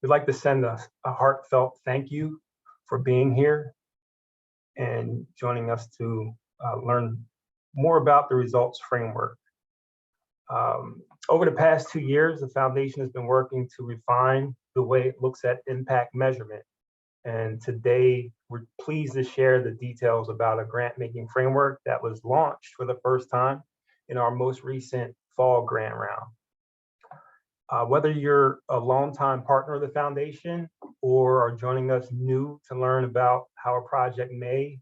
we'd like to send a heartfelt thank you for being here and joining us to learn more about the results framework. Over the past 2 years, the foundation has been working to refine the way it looks at impact measurement. And today, we're pleased to share the details about a grant-making framework that was launched for the first time in our most recent fall grant round. Whether you're a longtime partner of the foundation or are joining us new to learn about how a project may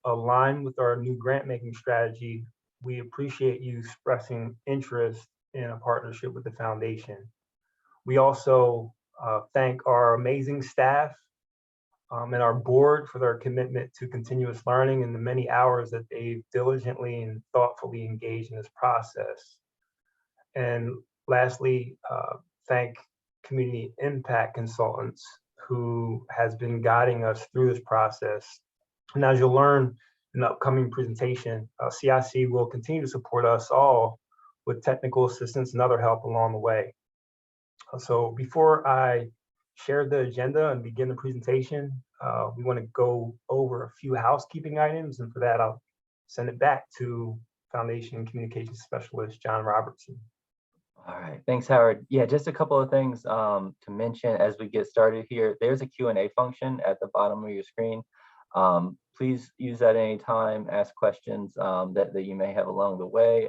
align with our new grant-making strategy, we appreciate you expressing interest in a partnership with the foundation. We also thank our amazing staff and our board for their commitment to continuous learning and the many hours that they've diligently and thoughtfully engaged in this process. And lastly, thank community impact consultants who has been guiding us through this process. And as you'll learn in the upcoming presentation, CIC will continue to support us all with technical assistance and other help along the way. So before I share the agenda and begin the presentation, we want to go over a few housekeeping items, and for that I'll send it back to Foundation Communications Specialist John Robertson. All right, thanks, Howard. Yeah, just a couple of things to mention as we get started here. There's a Q&A function at the bottom of your screen. Please use that anytime, ask questions that you may have along the way.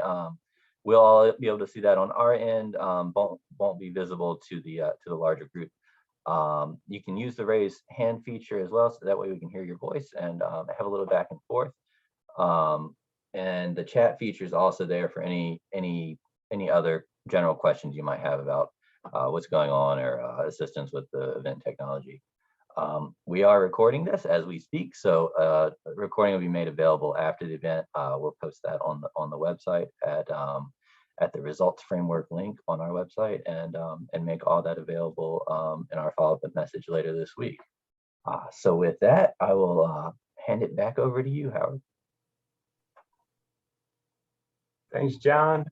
We'll all be able to see that on our end, won't be visible to the larger group. You can use the raise hand feature as well, so that way we can hear your voice and have a little back and forth. And the chat feature is also there for any other general questions you might have about what's going on or assistance with the event technology. We are recording this as we speak, so recording will be made available after the event. We'll post that on the website at the results framework link on our website, and make all that available in our follow-up message later this week. So with that, I will hand it back over to you, Howard. Thanks, John.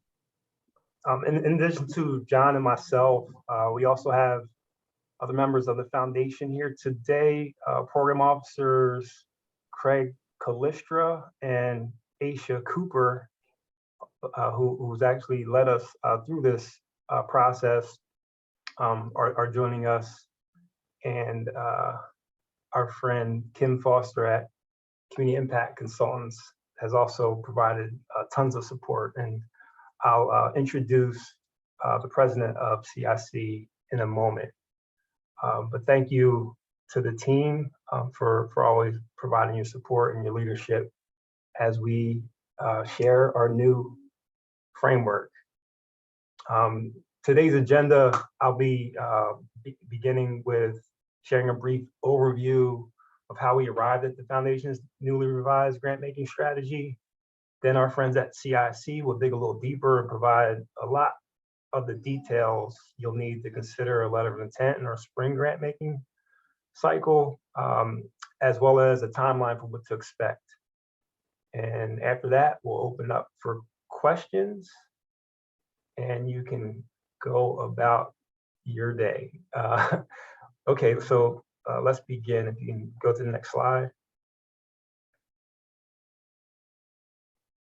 In addition to John and myself, we also have other members of the foundation here today, program officers Craig Kalistra and Aisha Cooper, who's actually led us through this process, are joining us, and our friend Kim Foster at Community Impact Consultants has also provided tons of support. And I'll introduce the president of CIC in a moment. But thank you to the team for always providing your support and your leadership as we share our new framework. Today's agenda, I'll be beginning with sharing a brief overview of how we arrived at the foundation's newly revised grant-making strategy. Then our friends at CIC will dig a little deeper and provide a lot of the details you'll need to consider a letter of intent in our spring grant-making cycle, as well as a timeline for what to expect. And after that, we'll open up for questions, and you can go about your day. Okay, so let's begin. If you can go to the next slide.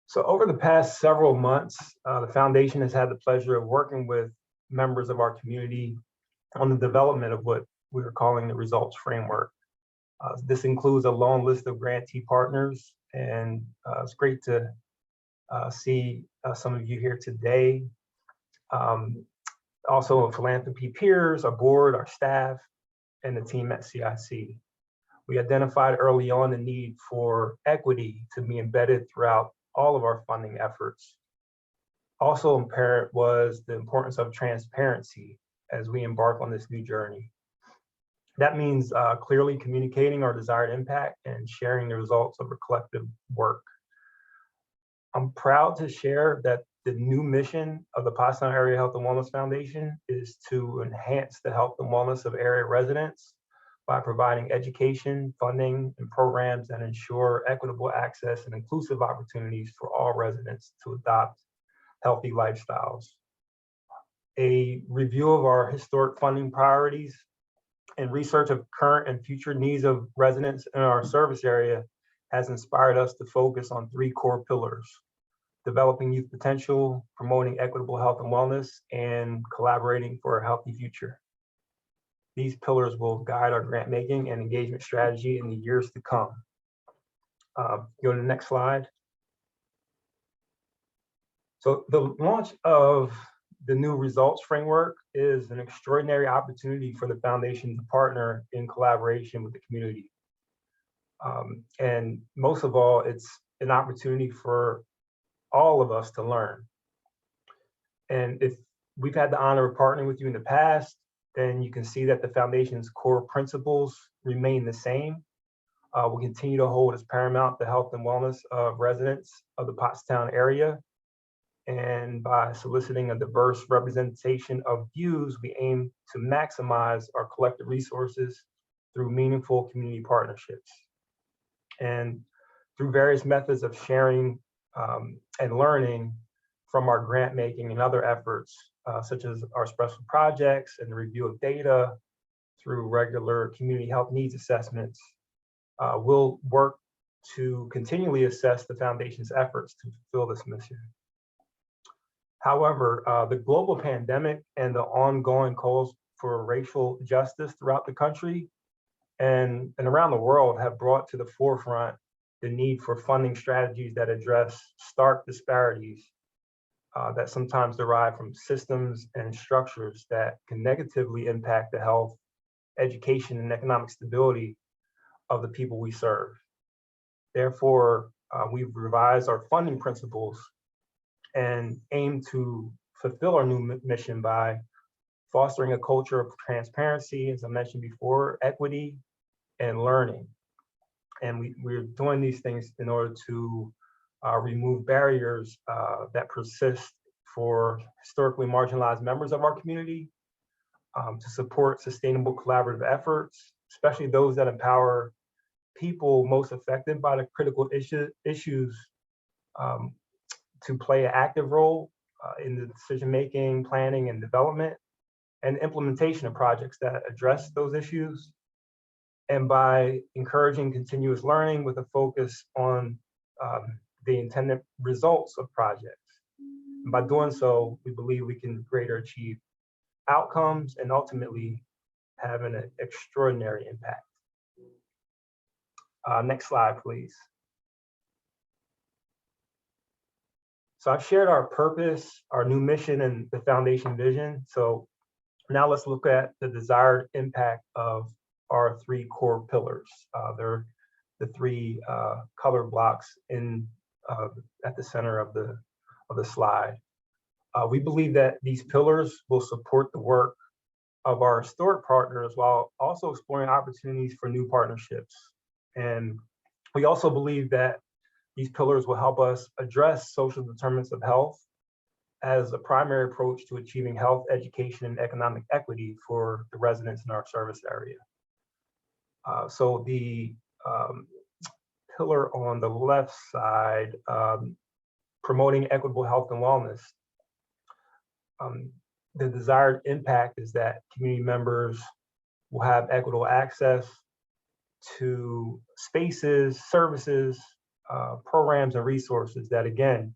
So over the past several months, the foundation has had the pleasure of working with members of our community on the development of what we're calling the results framework. This includes a long list of grantee partners, and it's great to see some of you here today. Also philanthropy peers, our board, our staff, and the team at CIC. We identified early on the need for equity to be embedded throughout all of our funding efforts. Also apparent was the importance of transparency as we embark on this new journey. That means clearly communicating our desired impact and sharing the results of our collective work. I'm proud to share that the new mission of the Pottstown Area Health and Wellness Foundation is to enhance the health and wellness of area residents by providing education, funding, and programs that ensure equitable access and inclusive opportunities for all residents to adopt healthy lifestyles. A review of our historic funding priorities And research of current and future needs of residents in our service area has inspired us to focus on 3 core pillars: developing youth potential, promoting equitable health and wellness, and collaborating for a healthy future. These pillars will guide our grant making and engagement strategy in the years to come. Go to the next slide. So the launch of the new results framework is an extraordinary opportunity for the foundation to partner in collaboration with the community. And most of all, it's an opportunity for all of us to learn. And if we've had the honor of partnering with you in the past, then you can see that the foundation's core principles remain the same. We continue to hold as paramount the health and wellness of residents of the Pottstown area. And by soliciting a diverse representation of views, we aim to maximize our collective resources through meaningful community partnerships. And through various methods of sharing and learning from our grant making and other efforts, such as our special projects and the review of data, through regular community health needs assessments, we'll work to continually assess the foundation's efforts to fulfill this mission. However, the global pandemic and the ongoing calls for racial justice throughout the country and around the world have brought to the forefront the need for funding strategies that address stark disparities that sometimes derive from systems and structures that can negatively impact the health, education, and economic stability of the people we serve. Therefore, we've revised our funding principles and aim to fulfill our new mission by fostering a culture of transparency, as I mentioned before, equity, and learning. And we're doing these things in order to remove barriers that persist for historically marginalized members of our community, to support sustainable collaborative efforts, especially those that empower people most affected by the critical issues to play an active role in the decision-making, planning, and development, and implementation of projects that address those issues. And by encouraging continuous learning with a focus on the intended results of projects. And by doing so, we believe we can greater achieve outcomes and ultimately have an extraordinary impact. Next slide, please. So I've shared our purpose, our new mission, and the foundation vision. So now let's look at the desired impact of our 3 core pillars. They're the 3 color blocks in at the center of the slide. We believe that these pillars will support the work of our historic partners while also exploring opportunities for new partnerships. And we also believe that these pillars will help us address social determinants of health as a primary approach to achieving health, education, and economic equity for the residents in our service area. So the pillar on the left side, promoting equitable health and wellness, the desired impact is that community members will have equitable access to spaces, services, programs, and resources that, again,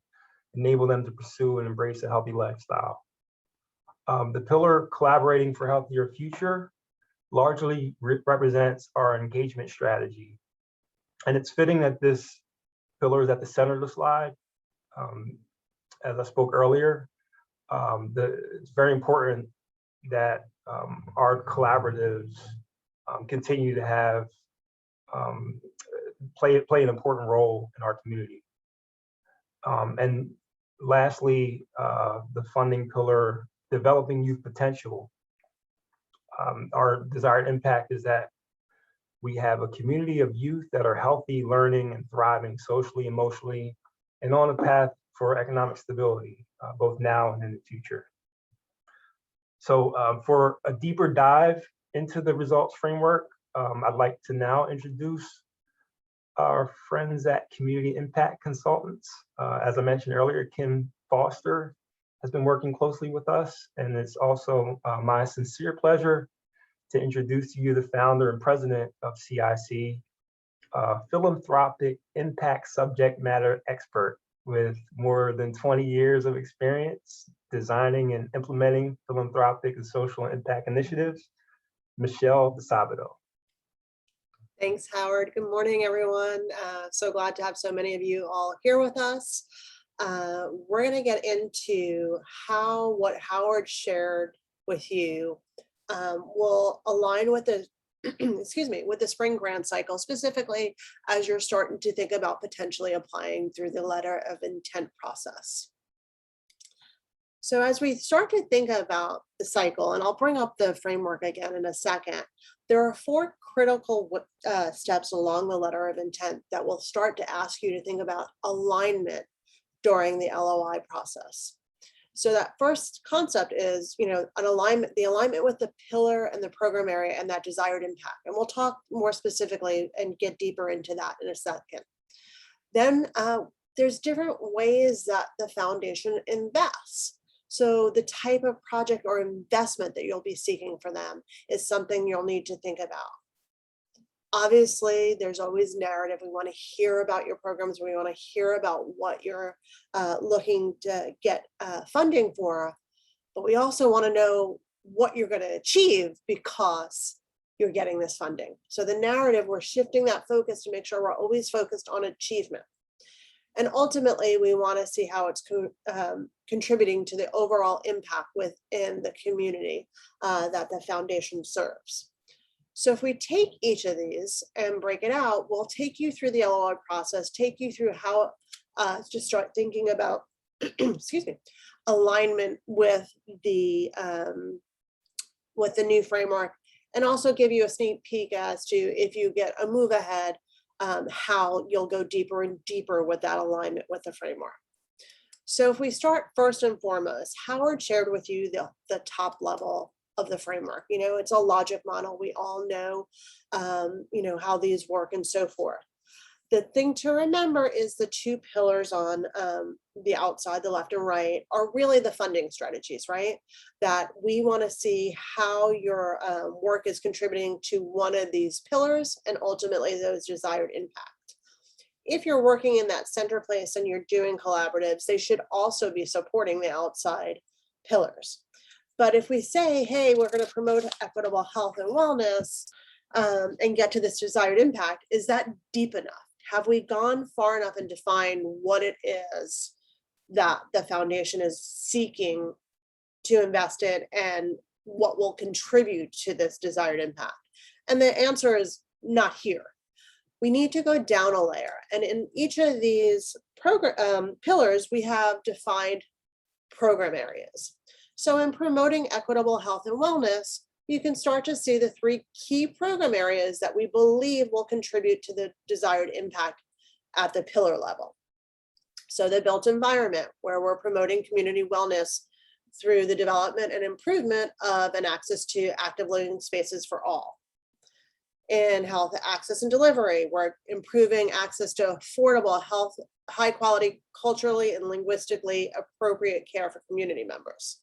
enable them to pursue and embrace a healthy lifestyle. The pillar, collaborating for a healthier future, largely represents our engagement strategy. And it's fitting that this pillar is at the center of the slide. As I spoke earlier, it's very important that our collaboratives continue to have play an important role in our community. And lastly, the funding pillar, developing youth potential. Our desired impact is that we have a community of youth that are healthy, learning, and thriving socially, emotionally, and on a path for economic stability, both now and in the future. So for a deeper dive into the results framework, I'd like to now introduce our friends at Community Impact Consultants. As I mentioned earlier, Kim Foster has been working closely with us, and it's also my sincere pleasure to introduce to you the founder and president of CIC, a philanthropic impact subject matter expert with more than 20 years of experience designing and implementing philanthropic and social impact initiatives, Michelle DeSabato. Thanks, Howard. Good morning, everyone. So glad to have so many of you all here with us. We're going to get into how what Howard shared with you will align with the excuse me, with the spring grant cycle, specifically as you're starting to think about potentially applying through the letter of intent process. So as we start to think about the cycle, and I'll bring up the framework again in a second, there are 4 critical steps along the letter of intent that will start to ask you to think about alignment during the LOI process. So that first concept is, an alignment, the alignment with the pillar and the program area and that desired impact. And we'll talk more specifically and get deeper into that in a second. Then there's different ways that the foundation invests. So the type of project or investment that you'll be seeking for them is something you'll need to think about. Obviously, there's always narrative. We want to hear about your programs. We want to hear about what you're looking to get funding for, but we also want to know what you're going to achieve because you're getting this funding. So the narrative, we're shifting that focus to make sure we're always focused on achievement. And ultimately, we want to see how it's contributing to the overall impact within the community that the foundation serves. So if we take each of these and break it out, we'll take you through the LOI process, take you through how to start thinking about, excuse me, alignment with the new framework, and also give you a sneak peek as to, if you get a move ahead, how you'll go deeper and deeper with that alignment with the framework. So if we start first and foremost, Howard shared with you the top level of the framework. It's a logic model. We all know, how these work and so forth. The thing to remember is the 2 pillars on the outside, the left and right, are really the funding strategies, right? That we want to see how your work is contributing to one of these pillars and ultimately those desired impact. If you're working in that center place and you're doing collaboratives, they should also be supporting the outside pillars. But if we say, hey, we're going to promote equitable health and wellness and get to this desired impact, is that deep enough? Have we gone far enough and defined what it is that the foundation is seeking to invest in and what will contribute to this desired impact? And the answer is not here. We need to go down a layer. And in each of these pillars, we have defined program areas. So in promoting equitable health and wellness, you can start to see the 3 key program areas that we believe will contribute to the desired impact at the pillar level. So the built environment, where we're promoting community wellness through the development and improvement of an access to active living spaces for all. In health access and delivery, we're improving access to affordable health, high quality, culturally and linguistically appropriate care for community members.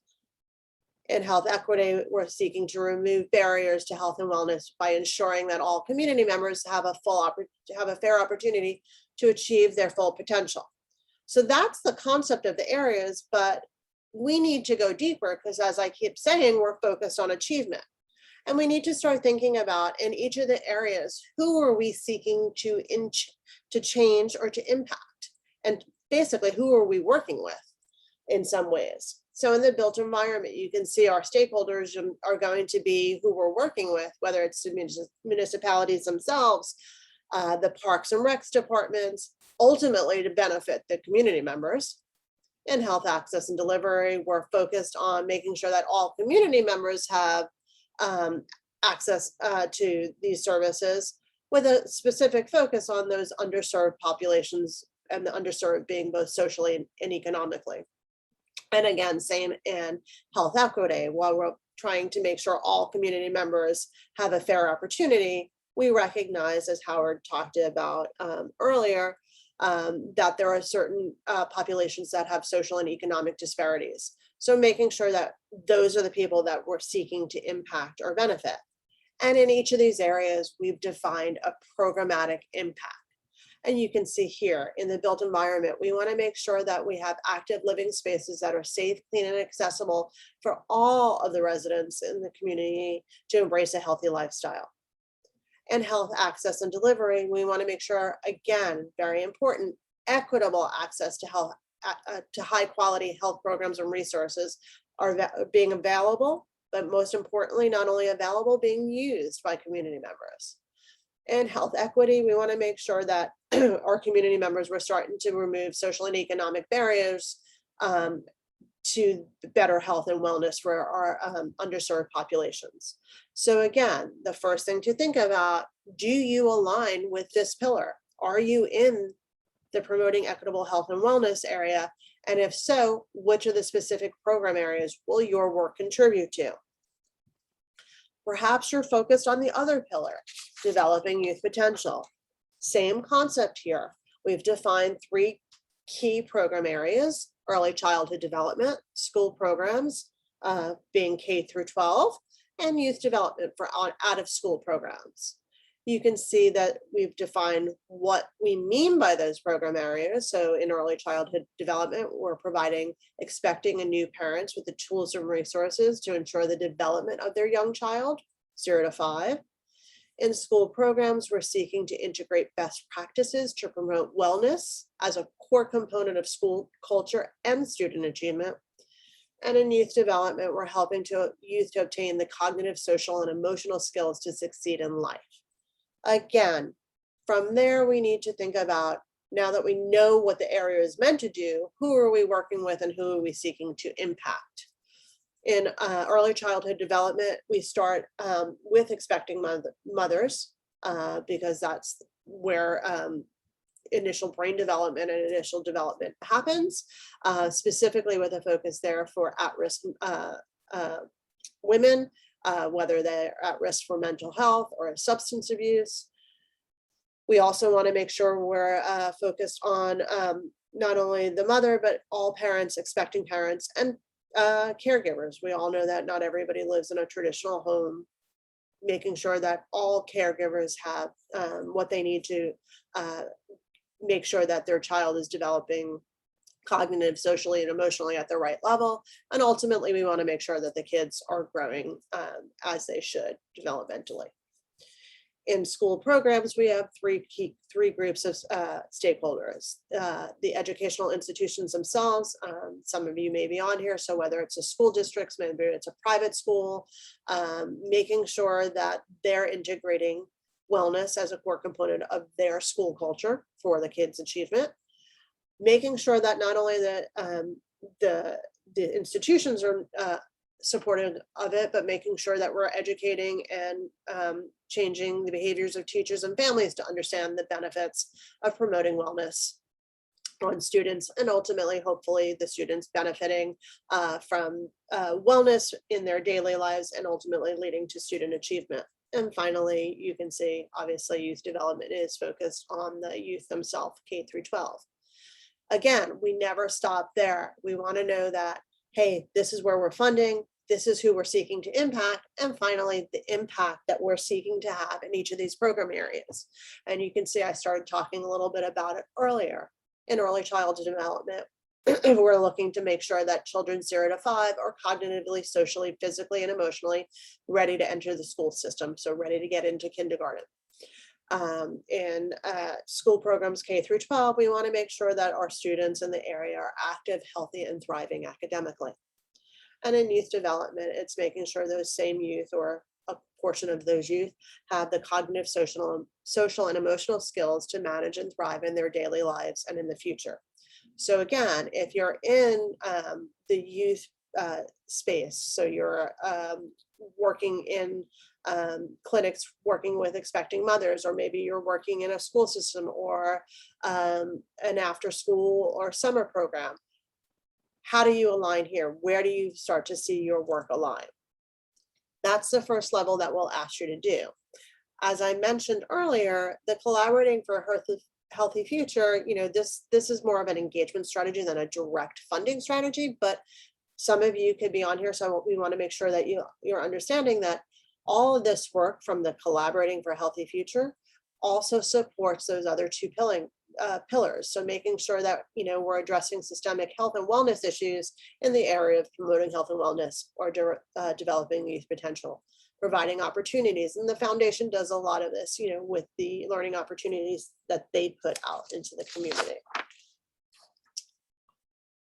In health equity, we're seeking to remove barriers to health and wellness by ensuring that all community members have a fair opportunity to achieve their full potential. So that's the concept of the areas, but we need to go deeper because, as I keep saying, we're focused on achievement. And we need to start thinking about, in each of the areas, who are we seeking to change or to impact? And basically, who are we working with in some ways? So in the built environment, you can see our stakeholders are going to be who we're working with, whether it's the municipalities themselves, the parks and recs departments, ultimately to benefit the community members. In health access and delivery, we're focused on making sure that all community members have access to these services, with a specific focus on those underserved populations, and the underserved being both socially and economically. And again, same in health equity. While we're trying to make sure all community members have a fair opportunity, we recognize, as Howard talked about earlier, that there are certain populations that have social and economic disparities. So making sure that those are the people that we're seeking to impact or benefit. And in each of these areas, we've defined a programmatic impact. And you can see here in the built environment, we want to make sure that we have active living spaces that are safe, clean, and accessible for all of the residents in the community to embrace a healthy lifestyle. And health access and delivery, we want to make sure, again, very important, equitable access to health, to high quality health programs and resources are being available, but most importantly, not only available, being used by community members. And health equity, we want to make sure that our community members were starting to remove social and economic barriers to better health and wellness for our underserved populations. So again, the first thing to think about, do you align with this pillar? Are you in the promoting equitable health and wellness area? And if so, which of the specific program areas will your work contribute to? Perhaps you're focused on the other pillar, developing youth potential. Same concept here. We've defined 3 key program areas: early childhood development, school programs, being K through 12, and youth development for out of school programs. You can see that we've defined what we mean by those program areas. So in early childhood development, we're providing expecting and new parents with the tools and resources to ensure the development of their young child, 0 to 5. In school programs, we're seeking to integrate best practices to promote wellness as a core component of school culture and student achievement. And in youth development, we're helping youth to obtain the cognitive, social, and emotional skills to succeed in life. Again, from there, we need to think about, now that we know what the area is meant to do, who are we working with and who are we seeking to impact? In early childhood development, we start with expecting mothers because that's where initial brain development and initial development happens, specifically with a focus there for at-risk women, whether they're at risk for mental health or substance abuse. We also want to make sure we're focused on not only the mother, but all parents, expecting parents, and caregivers. We all know that not everybody lives in a traditional home, making sure that all caregivers have what they need to make sure that their child is developing cognitive, socially, and emotionally at the right level. And ultimately, we want to make sure that the kids are growing as they should developmentally. In school programs, we have three groups of stakeholders. The educational institutions themselves, some of you may be on here, so whether it's a school district, maybe it's a private school, making sure that they're integrating wellness as a core component of their school culture for the kids' achievement. Making sure that not only the institutions are supportive of it, but making sure that we're educating and changing the behaviors of teachers and families to understand the benefits of promoting wellness on students, and ultimately, hopefully, the students benefiting from wellness in their daily lives and ultimately leading to student achievement. And finally, you can see, obviously, youth development is focused on the youth themselves, K through 12. Again, we never stop there. We want to know that, hey, this is where we're funding, this is who we're seeking to impact, and finally, the impact that we're seeking to have in each of these program areas. And you can see I started talking a little bit about it earlier. In early childhood development, we're looking to make sure that children 0 to 5 are cognitively, socially, physically, and emotionally ready to enter the school system, so ready to get into kindergarten. In school programs K through 12, we want to make sure that our students in the area are active, healthy, and thriving academically. And in youth development, it's making sure those same youth, or a portion of those youth, have the cognitive, social, and emotional skills to manage and thrive in their daily lives and in the future. So again, if you're in the youth space, so you're working in clinics, working with expecting mothers, or maybe you're working in a school system or an after school or summer program, how do you align here? Where do you start to see your work align? That's the first level that we'll ask you to do. As I mentioned earlier, the Collaborating for a Healthy Future, this is more of an engagement strategy than a direct funding strategy, but some of you could be on here, so we want to make sure that you're understanding that All of this work from the Collaborating for a Healthy Future also supports those other two pillars. So making sure that, we're addressing systemic health and wellness issues in the area of promoting health and wellness or developing youth potential, providing opportunities. And the foundation does a lot of this, with the learning opportunities that they put out into the community.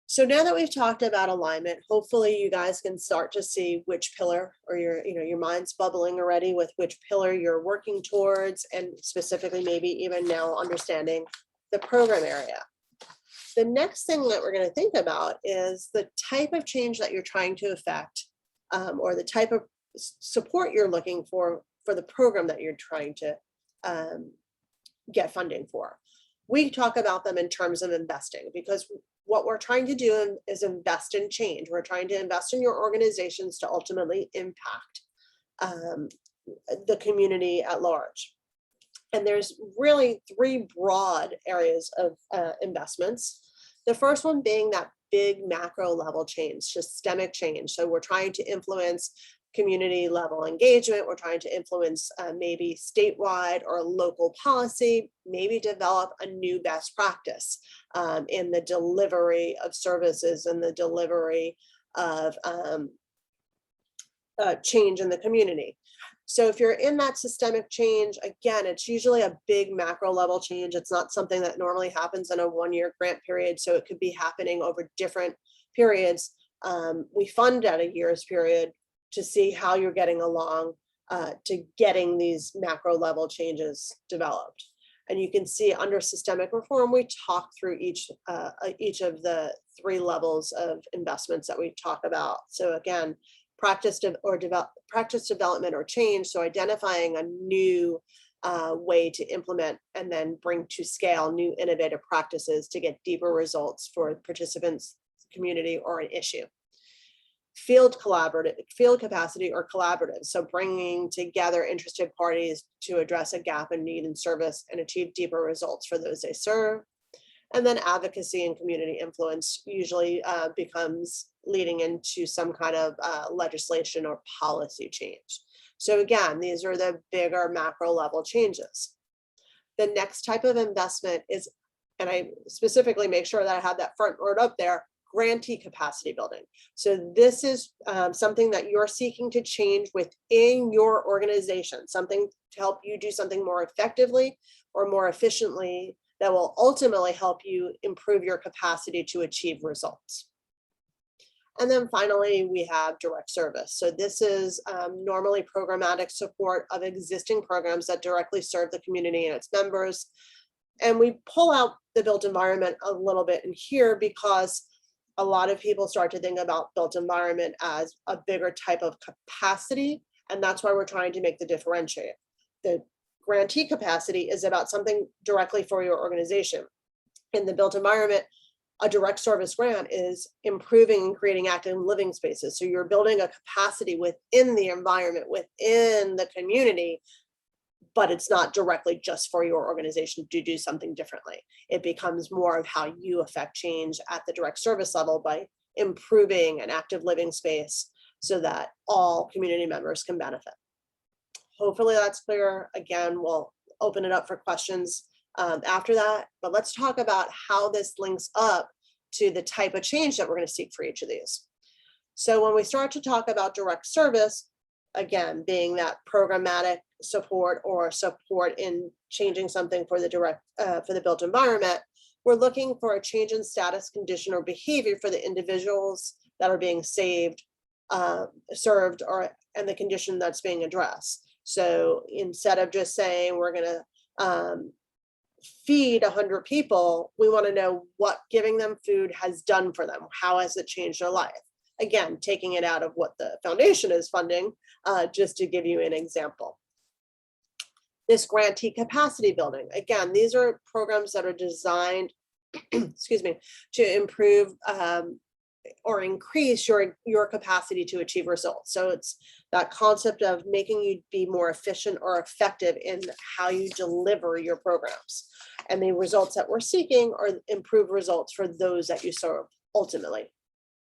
So now that we've talked about alignment, hopefully you guys can start to see which pillar, or your mind's bubbling already with which pillar you're working towards, and specifically maybe even now understanding the program area. The next thing that we're going to think about is the type of change that you're trying to affect, or the type of support you're looking for the program that you're trying to get funding for. We talk about them in terms of investing, because what we're trying to do is invest in change. We're trying to invest in your organizations to ultimately impact the community at large. And there's really three broad areas of investments. The first one being that big macro level change, systemic change. So we're trying to influence community level engagement. We're trying to influence maybe statewide or local policy, maybe develop a new best practice in the delivery of services and the delivery of change in the community. So if you're in that systemic change, again, it's usually a big macro level change. It's not something that normally happens in a one-year grant period. So it could be happening over different periods. We fund at a year's period to see how you're getting along to getting these macro level changes developed. And you can see under systemic reform, we talk through each of the three levels of investments that we talk about. So again, practice development or change. So identifying a new way to implement and then bring to scale new innovative practices to get deeper results for participants, community, or an issue. Field capacity or collaborative. So bringing together interested parties to address a gap in need and service and achieve deeper results for those they serve. And then advocacy and community influence usually becomes leading into some kind of legislation or policy change. So again, these are the bigger macro level changes. The next type of investment is, and I specifically make sure that I have that front word up there, grantee capacity building. So this is something that you're seeking to change within your organization, something to help you do something more effectively or more efficiently that will ultimately help you improve your capacity to achieve results. And then finally, we have direct service. So this is normally programmatic support of existing programs that directly serve the community and its members. And we pull out the built environment a little bit in here because a lot of people start to think about built environment as a bigger type of capacity. And that's why we're trying to make the differentiate. The grantee capacity is about something directly for your organization. In the built environment, a direct service grant is improving and creating active living spaces. So you're building a capacity within the environment, within the community, but it's not directly just for your organization to do something differently. It becomes more of how you affect change at the direct service level by improving an active living space so that all community members can benefit. Hopefully that's clear. Again, we'll open it up for questions after that, but let's talk about how this links up to the type of change that we're going to seek for each of these. So when we start to talk about direct service, again, being that programmatic support or support in changing something for the built environment, we're looking for a change in status, condition, or behavior for the individuals that are being served, and the condition that's being addressed. So instead of just saying we're going to feed 100 people, we want to know what giving them food has done for them. How has it changed their life? Again, taking it out of what the foundation is funding, just to give you an example. This grantee capacity building. Again, these are programs that are designed, excuse me, to improve or increase your capacity to achieve results. So it's that concept of making you be more efficient or effective in how you deliver your programs. And the results that we're seeking are improved results for those that you serve ultimately.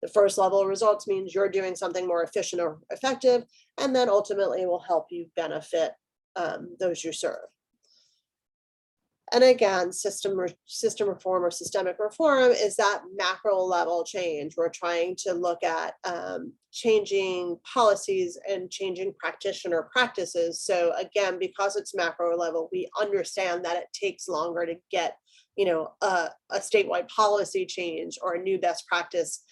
The first level of results means you're doing something more efficient or effective, and then ultimately will help you benefit those you serve. And again, system reform or systemic reform is that macro level change. We're trying to look at changing policies and changing practitioner practices. So again, because it's macro level, we understand that it takes longer to get, a statewide policy change or a new best practice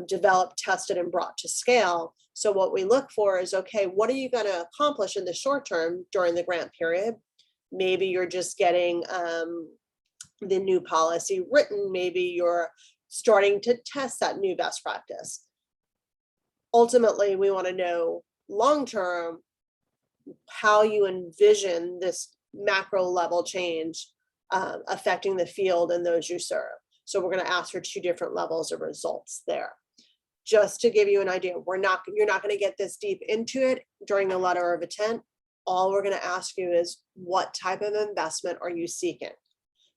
developed, tested, and brought to scale. So what we look for is, okay, what are you going to accomplish in the short term during the grant period? Maybe you're just getting the new policy written. Maybe you're starting to test that new best practice. Ultimately, we want to know long-term how you envision this macro level change affecting the field and those you serve. So we're going to ask for 2 different levels of results there. Just to give you an idea, you're not going to get this deep into it during the letter of intent. All we're going to ask you is, what type of investment are you seeking?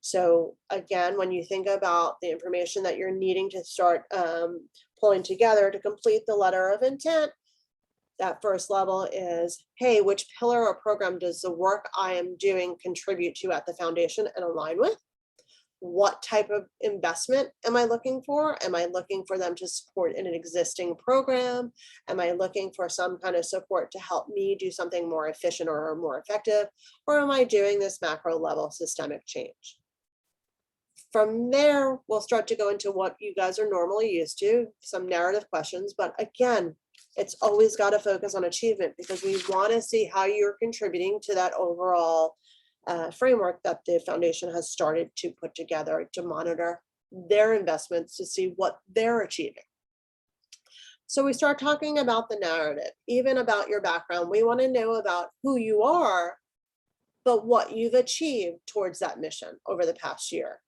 So again, when you think about the information that you're needing to start pulling together to complete the letter of intent, that first level is, hey, which pillar or program does the work I am doing contribute to at the foundation and align with? What type of investment am I looking for? Am I looking for them to support in an existing program? Am I looking for some kind of support to help me do something more efficient or more effective? Or am I doing this macro level systemic change? From there, we'll start to go into what you guys are normally used to, some narrative questions. But again, it's always got to focus on achievement, because we want to see how you're contributing to that overall framework that the foundation has started to put together to monitor their investments to see what they're achieving. So we start talking about the narrative, even about your background. We want to know about who you are, but what you've achieved towards that mission over the past year.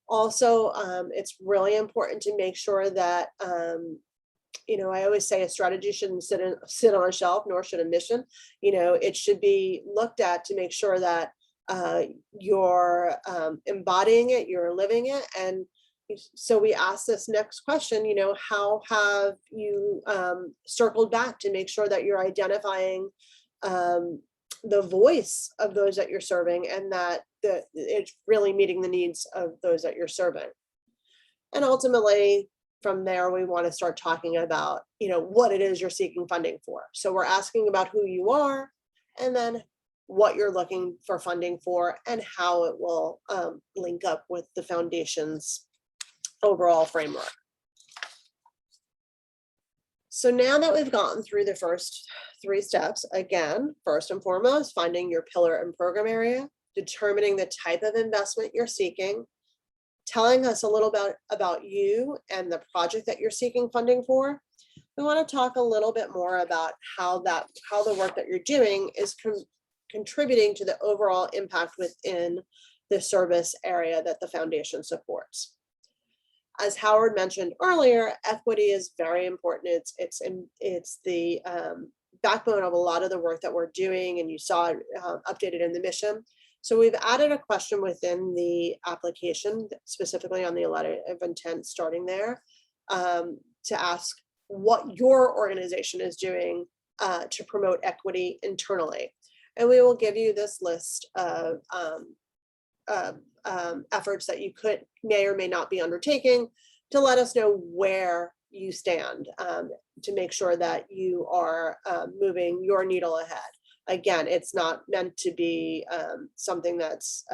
Also, it's really important to make sure that, I always say a strategy shouldn't sit on a shelf, nor should a mission. It should be looked at to make sure that you're embodying it, you're living it. And so we ask this next question, how have you circled back to make sure that you're identifying the voice of those that you're serving, and that it's really meeting the needs of those that you're serving. And ultimately, from there, we want to start talking about, what it is you're seeking funding for. So we're asking about who you are, and then what you're looking for funding for, and how it will link up with the foundation's overall framework. So now that we've gotten through the first 3 steps, again, first and foremost, finding your pillar and program area, determining the type of investment you're seeking, telling us a little bit about you and the project that you're seeking funding for. We want to talk a little bit more about how the work that you're doing is contributing to the overall impact within the service area that the foundation supports. As Howard mentioned earlier, equity is very important. It's the backbone of a lot of the work that we're doing, and you saw it updated in the mission. So we've added a question within the application, specifically on the letter of intent, starting there, to ask what your organization is doing to promote equity internally. And we will give you this list of efforts that you may or may not be undertaking, to let us know where you stand, to make sure that you are moving your needle ahead. Again, it's not meant to be something that's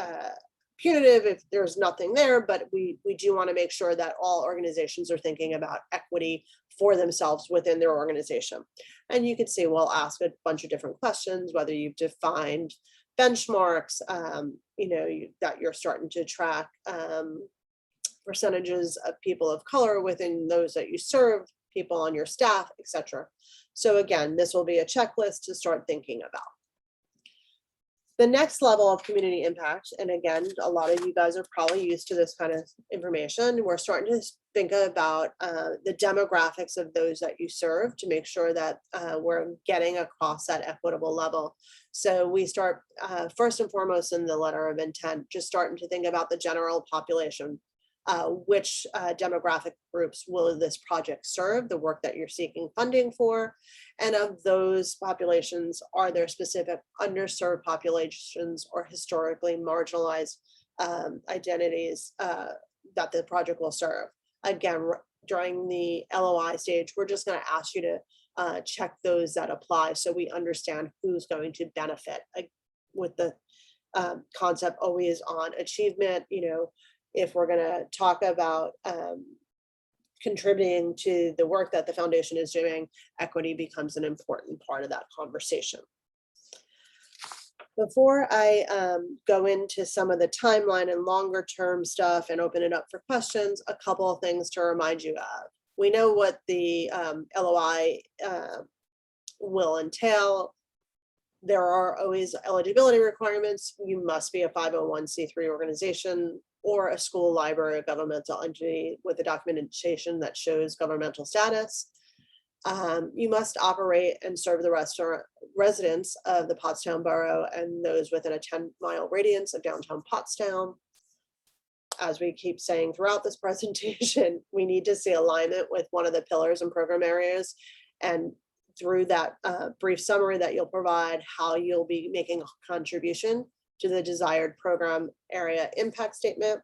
punitive if there's nothing there, but we do want to make sure that all organizations are thinking about equity for themselves within their organization. And you can see we'll ask a bunch of different questions, whether you've defined benchmarks, that you're starting to track percentages of people of color within those that you serve, people on your staff, etc. So again, this will be a checklist to start thinking about. The next level of community impact, and again, a lot of you guys are probably used to this kind of information. We're starting to think about the demographics of those that you serve to make sure that we're getting across that equitable level. So we start first and foremost in the letter of intent, just starting to think about the general population. which demographic groups will this project serve, the work that you're seeking funding for, and of those populations, are there specific underserved populations or historically marginalized identities that the project will serve. Again, during the LOI stage, we're just going to ask you to check those that apply so we understand who's going to benefit, with the concept always on achievement. You know, if we're going to talk about contributing to the work that the foundation is doing, equity becomes an important part of that conversation. Before I go into some of the timeline and longer term stuff and open it up for questions, a couple of things to remind you of. We know what the LOI will entail. There are always eligibility requirements. You must be a 501c3 organization or a school, library, or governmental entity with a documentation that shows governmental status. You must operate and serve the residents of the Pottstown Borough and those within a 10-mile radius of downtown Pottstown. As we keep saying throughout this presentation, we need to see alignment with one of the pillars and program areas, and through that brief summary that you'll provide, how you'll be making a contribution to the desired program area impact statement.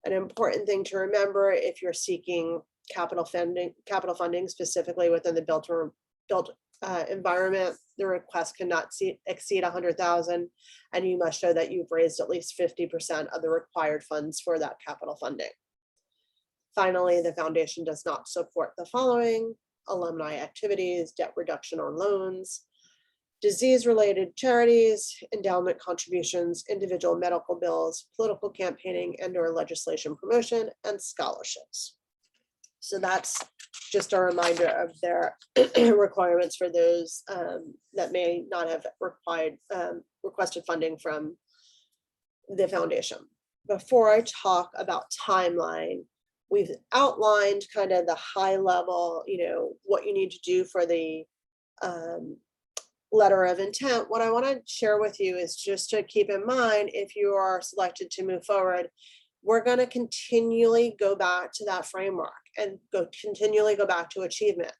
An important thing to remember, if you're seeking capital funding specifically within the built environment, the request cannot exceed 100,000, and you must show that you've raised at least 50% of the required funds for that capital funding. Finally, the foundation does not support the following: alumni activities, debt reduction on loans, disease-related charities, endowment contributions, individual medical bills, political campaigning and/or legislation promotion, and scholarships. So that's just a reminder of their requirements for those that may not have requested funding from the foundation. Before I talk about timeline, we've outlined kind of the high level, you know, what you need to do for the letter of intent. What I want to share with you is just to keep in mind, if you are selected to move forward, we're going to continually go back to that framework and continually go back to achievement.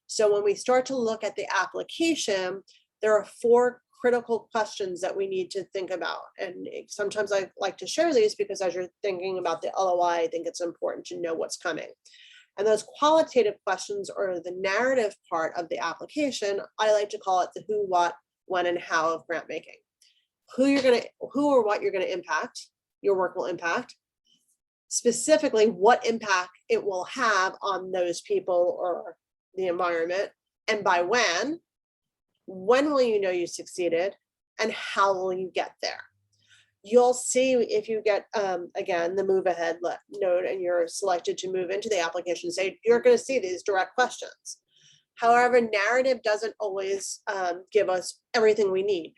So when we start to look at the application, there are 4 critical questions that we need to think about. And sometimes I like to share these because as you're thinking about the LOI, I think it's important to know what's coming. And those qualitative questions, or the narrative part of the application, I like to call it the who, what, when, and how of grant making. Who or what you're going to impact, your work will impact. Specifically, what impact it will have on those people or the environment, and by when will you know you succeeded, and how will you get there? You'll see if you get, again, the move ahead note and you're selected to move into the application stage, you're going to see these direct questions. However, narrative doesn't always give us everything we need.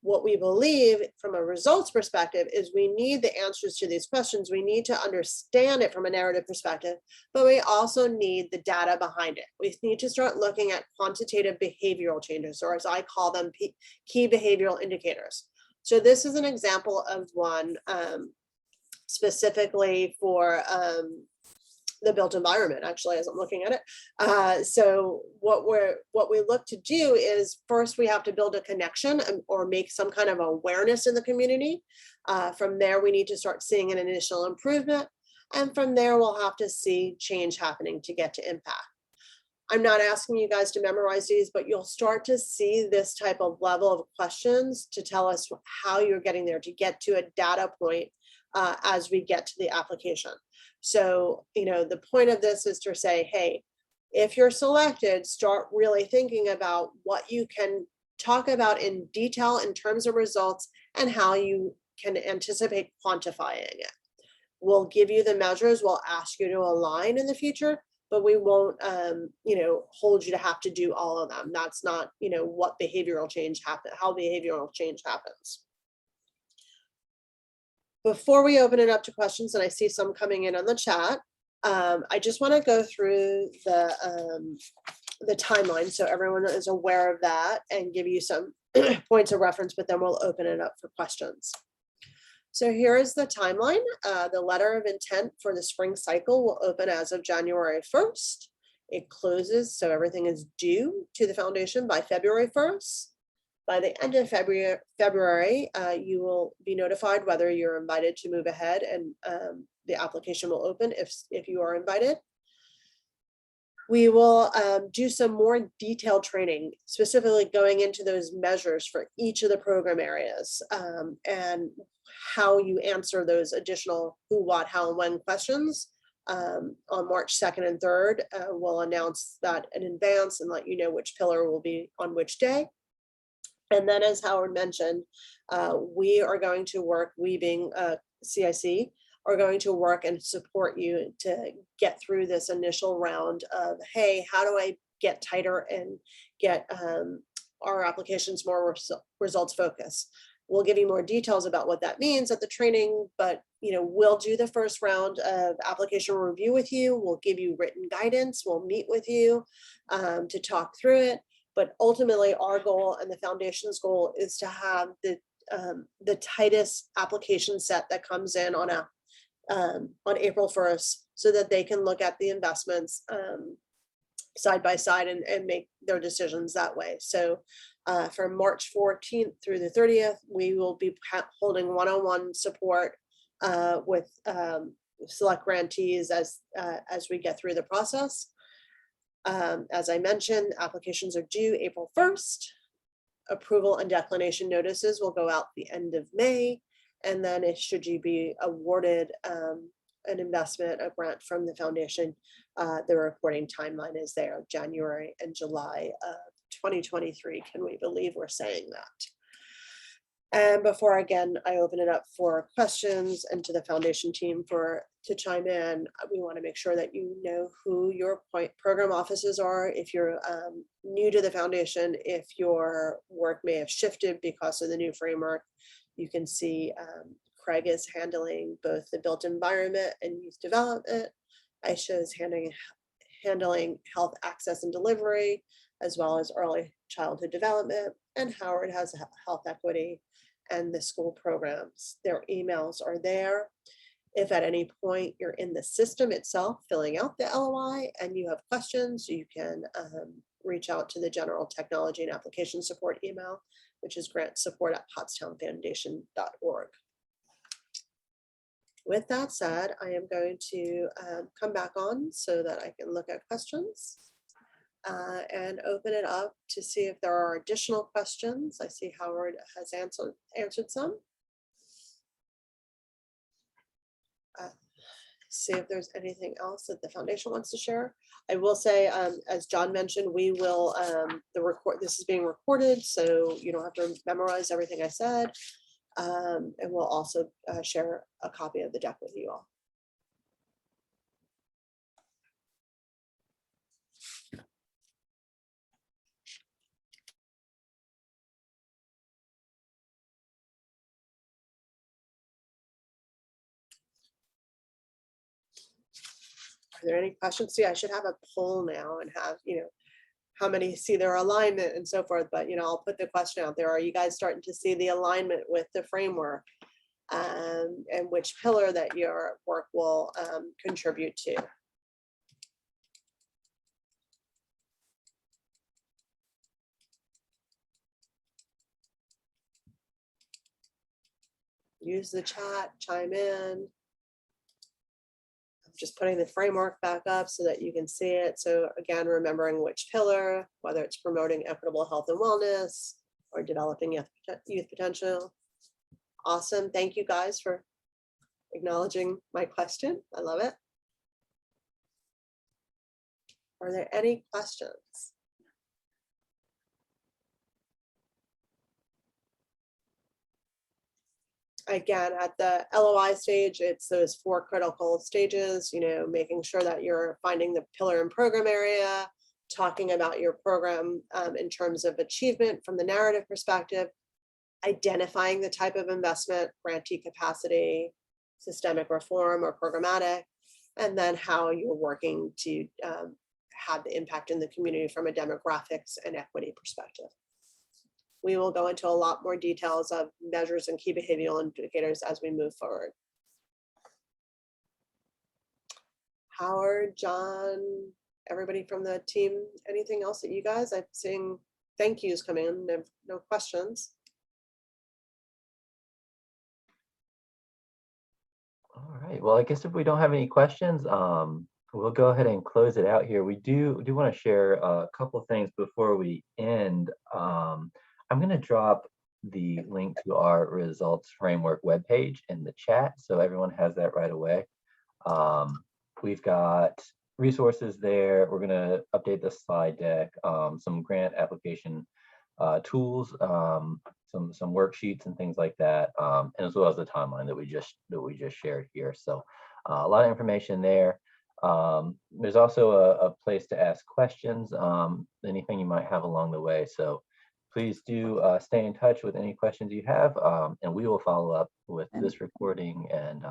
What we believe from a results perspective is we need the answers to these questions. We need to understand it from a narrative perspective, but we also need the data behind it. We need to start looking at quantitative behavioral changes, or as I call them, key behavioral indicators. So this is an example of one specifically for the built environment, actually, as I'm looking at it. So what we look to do is, first we have to build a connection or make some kind of awareness in the community. From there, we need to start seeing an initial improvement. And from there, we'll have to see change happening to get to impact. I'm not asking you guys to memorize these, but you'll start to see this type of level of questions to tell us how you're getting there, to get to a data point as we get to the application. So, you know, the point of this is to say, hey, if you're selected, start really thinking about what you can talk about in detail in terms of results and how you can anticipate quantifying it. We'll give you the measures, we'll ask you to align in the future, but we won't, you know, hold you to have to do all of them. That's not, you know, what behavioral change happens, how behavioral change happens. Before we open it up to questions, and I see some coming in on the chat, I just want to go through the timeline so everyone is aware of that and give you some points of reference, but then we'll open it up for questions. So here is the timeline. The letter of intent for the spring cycle will open as of January 1st. It closes, so everything is due to the foundation by February 1st. By the end of February, you will be notified whether you're invited to move ahead, and the application will open if you are invited. We will do some more detailed training, specifically going into those measures for each of the program areas, and how you answer those additional who, what, how, and when questions. On March 2nd and 3rd, we'll announce that in advance and let you know which pillar will be on which day. And then, as Howard mentioned, we are going to work, we being CIC, are going to work and support you to get through this initial round of, hey, how do I get tighter and get our applications more results focused? We'll give you more details about what that means at the training, but we'll do the first round of application review with you. We'll give you written guidance. We'll meet with you to talk through it. But ultimately, our goal and the foundation's goal is to have the tightest application set that comes in on April 1st, so that they can look at the investments side by side and make their decisions that way. So from March 14th through the 30th, we will be holding one-on-one support with select grantees as we get through the process. As I mentioned, applications are due April 1st. Approval and declination notices will go out the end of May. And then should you be awarded an investment, a grant from the foundation, the reporting timeline is there, January and July of 2023. Can we believe we're saying that? And before, again, I open it up for questions and to the foundation team to chime in, we want to make sure that you know who your program offices are. If you're new to the foundation, if your work may have shifted because of the new framework, you can see Craig is handling both the built environment and youth development. Aisha is handling health access and delivery, as well as early childhood development. And Howard has health equity and the school programs. Their emails are there. If at any point you're in the system itself filling out the LOI and you have questions, you can reach out to the general technology and application support email, which is grantsupport@pottstownfoundation.org. With that said, I am going to come back on so that I can look at questions and open it up to see if there are additional questions. I see Howard has answered some. See if there's anything else that the foundation wants to share. I will say, as John mentioned, we will, this is being recorded, so you don't have to memorize everything I said. And we'll also share a copy of the deck with you all. Are there any questions? See, I should have a poll now and have, how many see their alignment and so forth, but I'll put the question out there. Are you guys starting to see the alignment with the framework and which pillar that your work will contribute to? Use the chat, chime in. Just putting the framework back up so that you can see it. So again, remembering which pillar, whether it's promoting equitable health and wellness or developing youth potential. Awesome. Thank you guys for acknowledging my question. I love it. Are there any questions? Again, at the LOI stage, it's those 4 critical stages, making sure that you're finding the pillar and program area, talking about your program in terms of achievement from the narrative perspective, identifying the type of investment, grantee capacity, systemic reform or programmatic, and then how you're working to have the impact in the community from a demographics and equity perspective. we will go into a lot more details of measures and key behavioral indicators as we move forward. Howard, John, everybody from the team, anything else that you guys, I'm seeing thank yous come in, no questions. All right, well, I guess if we don't have any questions, we'll go ahead and close it out here. We do want to share a couple of things before we end. I'm going to drop the link to our results framework webpage in the chat, so everyone has that right away. We've got resources there. We're going to update the slide deck, some grant application tools, some worksheets and things like that, and as well as the timeline that we just shared here. So a lot of information there. There's also a place to ask questions, anything you might have along the way. So please do stay in touch with any questions you have, and we will follow up with this recording and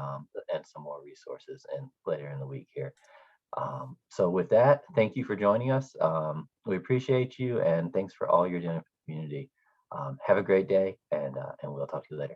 some more resources later in the week here. So with that, thank you for joining us. We appreciate you, and thanks for all you're doing for the community. Have a great day, and we'll talk to you later.